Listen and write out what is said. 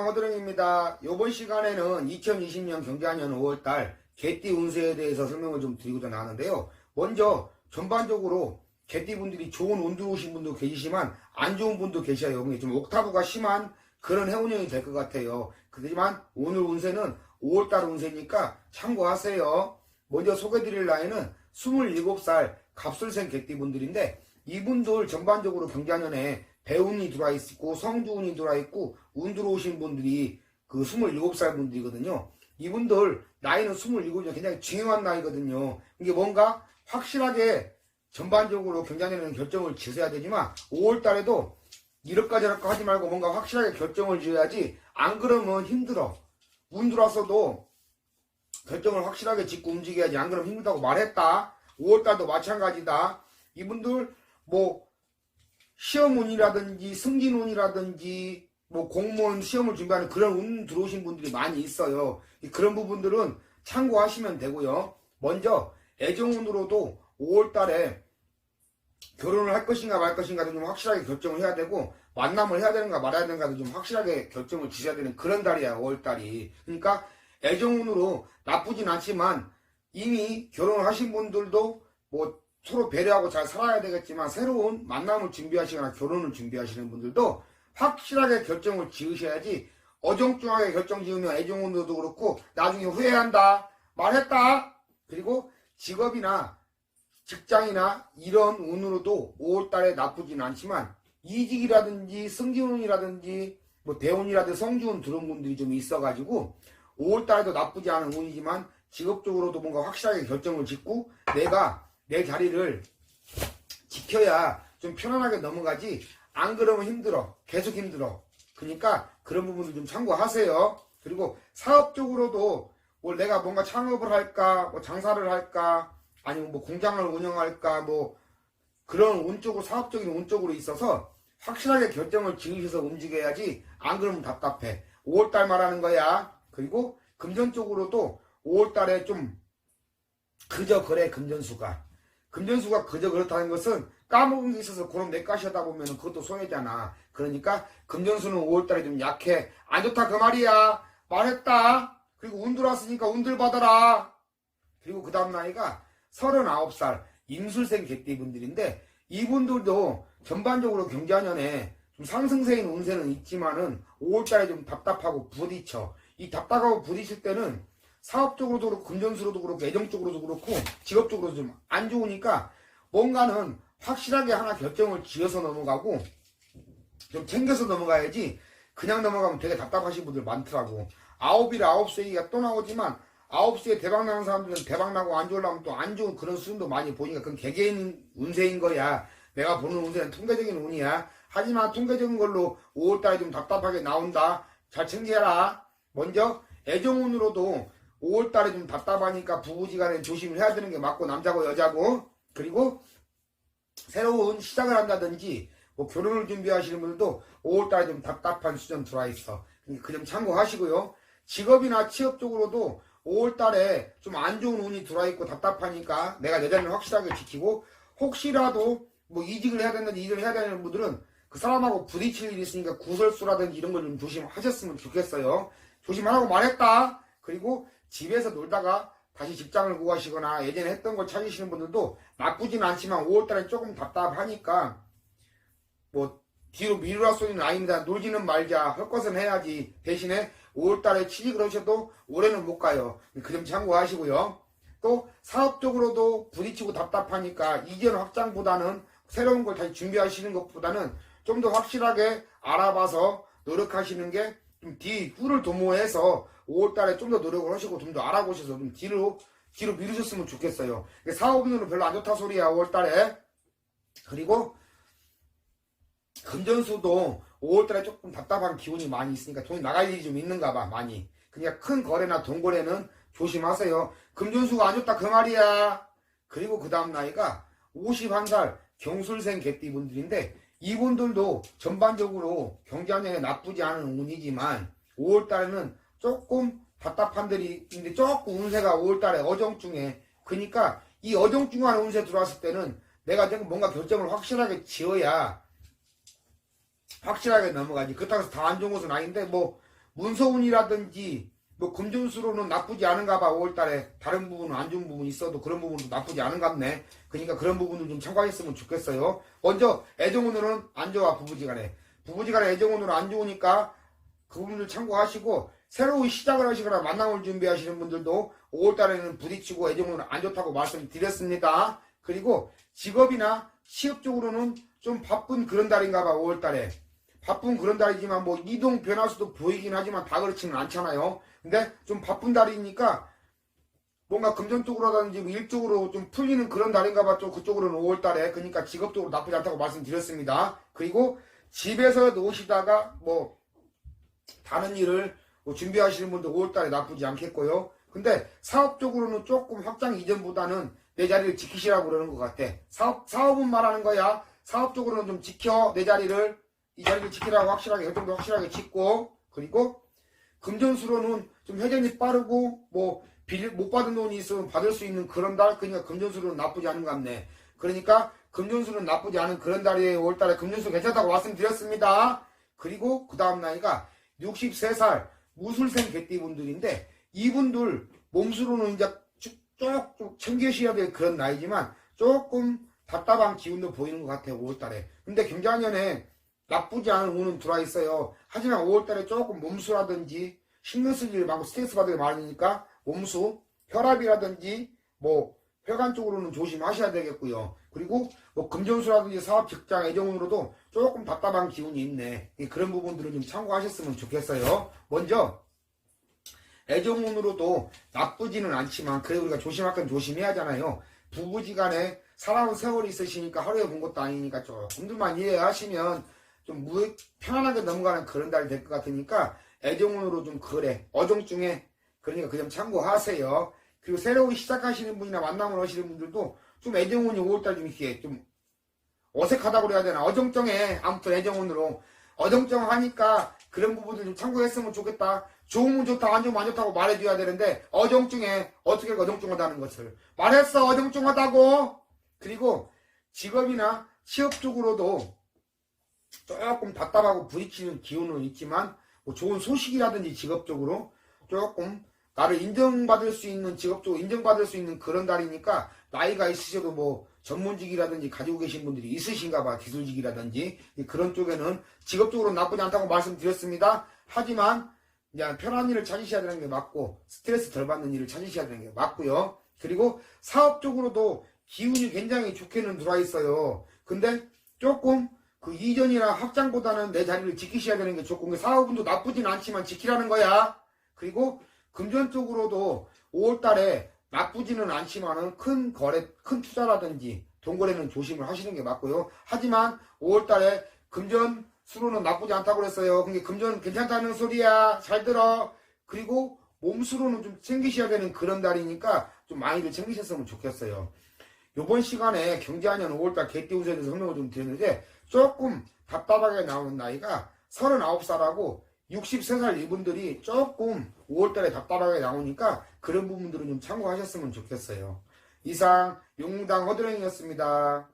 안녕, 허드랭입니다. 이번 시간에는 2020년 경자년 5월달 개띠 운세에 대해서 설명을 좀 드리고자 하는데요. 먼저 전반적으로 개띠분들이 좋은 운 들어오신 분도 계시지만 안 좋은 분도 계셔요. 좀 옥타브가 심한 그런 해운형이 될 것 같아요. 그렇지만 오늘 운세는 5월달 운세니까 참고하세요. 먼저 소개드릴 나이는 27살 갑술생 개띠분들인데 이분들 전반적으로 경자년에 배운이 들어와 있고 성주운이 들어와 있고 운 들어오신 분들이 그 27살 분들이거든요. 이분들 나이는 27이면 굉장히 중요한 나이거든요. 이게 뭔가 확실하게 전반적으로 경자년에는 결정을 지어야 되지만 5월달에도 이럴까 저럴까 하지 말고 뭔가 확실하게 결정을 지어야지. 안 그러면 힘들어. 운 들어왔어도 결정을 확실하게 짓고 움직여야지. 안 그러면 힘들다고 말했다. 5월달도 마찬가지다. 이분들 뭐 시험운이라든지 승진운이라든지 뭐 공무원 시험을 준비하는 그런 운 들어오신 분들이 많이 있어요. 그런 부분들은 참고하시면 되고요. 먼저 애정운으로도 5월달에 결혼을 할 것인가 말 것인가도 좀 확실하게 결정을 해야 되고 만남을 해야 되는가 말아야 되는가도 좀 확실하게 결정을 지어야 되는 그런 달이야 5월달이. 그러니까 애정운으로 나쁘진 않지만 이미 결혼을 하신 분들도 뭐 서로 배려하고 잘 살아야 되겠지만 새로운 만남을 준비하시거나 결혼을 준비하시는 분들도 확실하게 결정을 지으셔야지. 어정쩡하게 결정 지으면 애정운으로도 그렇고 나중에 후회한다 말했다. 그리고 직업이나 직장이나 이런 운으로도 5월달에 나쁘진 않지만 이직이라든지 승진운이라든지 뭐 대운이라든지 성주운 들어온 분들이 좀 있어가지고 5월달에도 나쁘지 않은 운이지만 직업적으로도 뭔가 확실하게 결정을 짓고 내가 내 자리를 지켜야 좀 편안하게 넘어가지. 안 그러면 힘들어. 계속 힘들어. 그러니까 그런 부분들 좀 참고하세요. 그리고 사업적으로도 뭐 내가 뭔가 창업을 할까, 뭐 장사를 할까, 아니면 뭐 공장을 운영할까, 뭐 그런 운 쪽으로, 사업적인 운 쪽으로 있어서 확실하게 결정을 지으셔서 움직여야지. 안 그러면 답답해. 5월달 말하는 거야. 그리고 금전 쪽으로도 5월달에 좀 그저 그래. 금전수가 그저 그렇다는 것은 까먹은 게 있어서 그런 내까시 하다 보면 그것도 손해잖아. 그러니까 금전수는 5월달에 좀 약해. 안 좋다 그 말이야. 말했다. 그리고 운 들어왔으니까 운들 받아라. 그리고 그 다음 나이가 39살 임술생 개띠분들인데 이분들도 전반적으로 경자년에 좀 상승세인 운세는 있지만은 5월달에 좀 답답하고 부딪혀. 이 답답하고 부딪힐 때는 사업적으로도 그렇고 금전수로도 그렇고 애정적으로도 그렇고 직업적으로도 좀 안 좋으니까 뭔가는 확실하게 하나 결정을 지어서 넘어가고 좀 챙겨서 넘어가야지. 그냥 넘어가면 되게 답답하신 분들 많더라고. 9이라 9수 얘기가 또 나오지만 9수에 대박나는 사람들은 대박나고 안 좋으려면 또 안 좋은 그런 수준도 많이 보니까 그건 개개인 운세인 거야. 내가 보는 운세는 통계적인 운이야. 하지만 통계적인 걸로 5월달에 좀 답답하게 나온다. 잘 챙겨라. 먼저 애정운으로도 5월달에 좀 답답하니까 부부지간에 조심을 해야 되는 게 맞고 남자고 여자고. 그리고 새로운 시작을 한다든지 뭐 결혼을 준비하시는 분들도 5월달에 좀 답답한 수준 들어와 있어. 그 점 참고하시고요. 직업이나 취업적으로도 5월달에 좀 안 좋은 운이 들어와 있고 답답하니까 내가 내 자리를 확실하게 지키고 혹시라도 뭐 이직을 해야 된다든지 일을 해야 되는 분들은 그 사람하고 부딪힐 일이 있으니까 구설수라든지 이런 걸 좀 조심하셨으면 좋겠어요. 조심하라고 말했다. 그리고 집에서 놀다가 다시 직장을 구하시거나 예전에 했던 걸 찾으시는 분들도 나쁘진 않지만 5월달에 조금 답답하니까 뭐 뒤로 미루라 소리는 아닙니다. 놀지는 말자. 할 것은 해야지. 대신에 5월달에 취직을 하셔도 올해는 못 가요. 그 점 참고하시고요. 또 사업적으로도 부딪히고 답답하니까 이전 확장보다는 새로운 걸 다시 준비하시는 것보다는 좀 더 확실하게 알아봐서 노력하시는 게 좀 후를 도모해서 5월달에 좀 더 노력을 하시고 좀 더 알아보셔서 좀 뒤로 미루셨으면 좋겠어요. 사업운으로 별로 안 좋다 소리야 5월달에. 그리고 금전수도 5월달에 조금 답답한 기운이 많이 있으니까 돈이 나갈 일이 좀 있는가 봐 많이. 그러니까 큰 거래나 돈거래는 조심하세요. 금전수가 안 좋다 그 말이야. 그리고 그 다음 나이가 51살 경술생 개띠분들인데 이분들도 전반적으로 경자년에 나쁘지 않은 운이지만 5월달에는 조금 답답한 들이 있는데 조금 운세가 5월달에 어정중해. 그러니까 이 어정중한 운세 들어왔을 때는 내가 뭔가 결정을 확실하게 지어야 확실하게 넘어가지. 그렇다고 해서 다 안 좋은 것은 아닌데 뭐 문서운이라든지 뭐 금전수로는 나쁘지 않은가 봐. 5월달에 다른 부분은 안 좋은 부분이 있어도 그런 부분도 나쁘지 않은갑네. 그러니까 그런 부분을 좀 참고했으면 좋겠어요. 먼저 애정운으로는 안 좋아. 부부지간에 애정운으로 안 좋으니까 그 부분을 참고하시고, 새로운 시작을 하시거나 만남을 준비하시는 분들도 5월달에는 부딪히고 애정운으로 안 좋다고 말씀드렸습니다. 그리고 직업이나 시업 쪽으로는 좀 바쁜 그런 달인가 봐. 5월달에 바쁜 그런 달이지만 뭐 이동 변화수도 보이긴 하지만 다 그렇지는 않잖아요. 근데 좀 바쁜 달이니까 뭔가 금전 쪽으로라든지 일 쪽으로 좀 풀리는 그런 달인가 봐. 또 그쪽으로는 5월달에. 그러니까 직업적으로 나쁘지 않다고 말씀드렸습니다. 그리고 집에서 놓으시다가 뭐 다른 일을 뭐 준비하시는 분도 5월달에 나쁘지 않겠고요. 근데 사업적으로는 조금 확장 이전보다는 내 자리를 지키시라고 그러는 것 같아. 사업은 말하는 거야. 사업적으로는 좀 지켜. 내 자리를, 이 자리를 지키라고 확실하게, 결정도 확실하게 짓고, 그리고 금전수로는 좀 회전이 빠르고, 뭐 못 받은 돈이 있으면 받을 수 있는 그런 달. 그러니까 금전수로는 나쁘지 않은 것 같네. 그러니까 금전수는 나쁘지 않은 그런 달이에요. 5월달에 금전수 괜찮다고 말씀드렸습니다. 그리고 그 다음 나이가 63살 무술생 개띠분들인데, 이분들 몸수로는 이제 쭉 챙기셔야 될 그런 나이지만 조금 답답한 기운도 보이는 것 같아요. 5월달에. 근데 경자년에 나쁘지 않은 운은 들어와 있어요. 하지만 5월달에 조금 몸수라든지 신경 쓸 일 많고 스트레스 받을 일 많으니까 몸수, 혈압이라든지 뭐 혈관 쪽으로는 조심하셔야 되겠고요. 그리고 뭐 금전수라든지 사업, 직장, 애정운으로도 조금 답답한 기운이 있네. 그런 부분들을 좀 참고하셨으면 좋겠어요. 먼저 애정운으로도 나쁘지는 않지만 그래도 우리가 조심할 건 조심해야 하잖아요. 부부지간에 살아온 세월이 있으시니까 하루에 본 것도 아니니까 조금만 이해하시면 좀 편안하게 넘어가는 그런 달이 될 것 같으니까 애정운으로 좀 그래. 어정중에. 그러니까 그 점 참고하세요. 그리고 새로운 시작하시는 분이나 만남을 하시는 분들도 좀 애정운이 5월달 좀 이렇게 좀 어색하다고 그래야 되나. 어정쩡해. 아무튼 애정운으로. 어정쩡하니까 그런 부분들 좀 참고했으면 좋겠다. 좋으면 좋다, 안 좋으면 안 좋다고 말해줘야 되는데 어정쩡해. 어떻게 어정쩡하다는 것을 말했어. 어정쩡하다고. 그리고 직업이나 취업 쪽으로도 조금 답답하고 부딪히는 기운은 있지만 뭐 좋은 소식이라든지 직업적으로 조금 나를 인정받을 수 있는, 직업적으로 인정받을 수 있는 그런 달이니까 나이가 있으셔도 뭐 전문직이라든지 가지고 계신 분들이 있으신가 봐. 기술직이라든지 그런 쪽에는 직업적으로 나쁘지 않다고 말씀드렸습니다. 하지만 그냥 편한 일을 찾으셔야 되는 게 맞고 스트레스 덜 받는 일을 찾으셔야 되는 게 맞고요. 그리고 사업적으로도 기운이 굉장히 좋게는 들어와 있어요. 근데 조금 그 이전이나 확장보다는 내 자리를 지키셔야 되는 게 좋고, 사업운도 나쁘진 않지만 지키라는 거야. 그리고 금전 쪽으로도 5월달에 나쁘지는 않지만은 큰 거래, 큰 투자라든지 돈거래는 조심을 하시는 게 맞고요. 하지만 5월달에 금전 수로는 나쁘지 않다고 그랬어요. 근데 금전 괜찮다는 소리야. 잘 들어. 그리고 몸수로는 좀 챙기셔야 되는 그런 달이니까 좀 많이들 챙기셨으면 좋겠어요. 요번 시간에 경자년 5월달 개띠운세에 대해서 설명을 좀 드렸는데 조금 답답하게 나오는 나이가 39살하고 63살 이분들이 조금 5월달에 답답하게 나오니까 그런 부분들은 좀 참고하셨으면 좋겠어요. 이상 용당 허드랭이었습니다.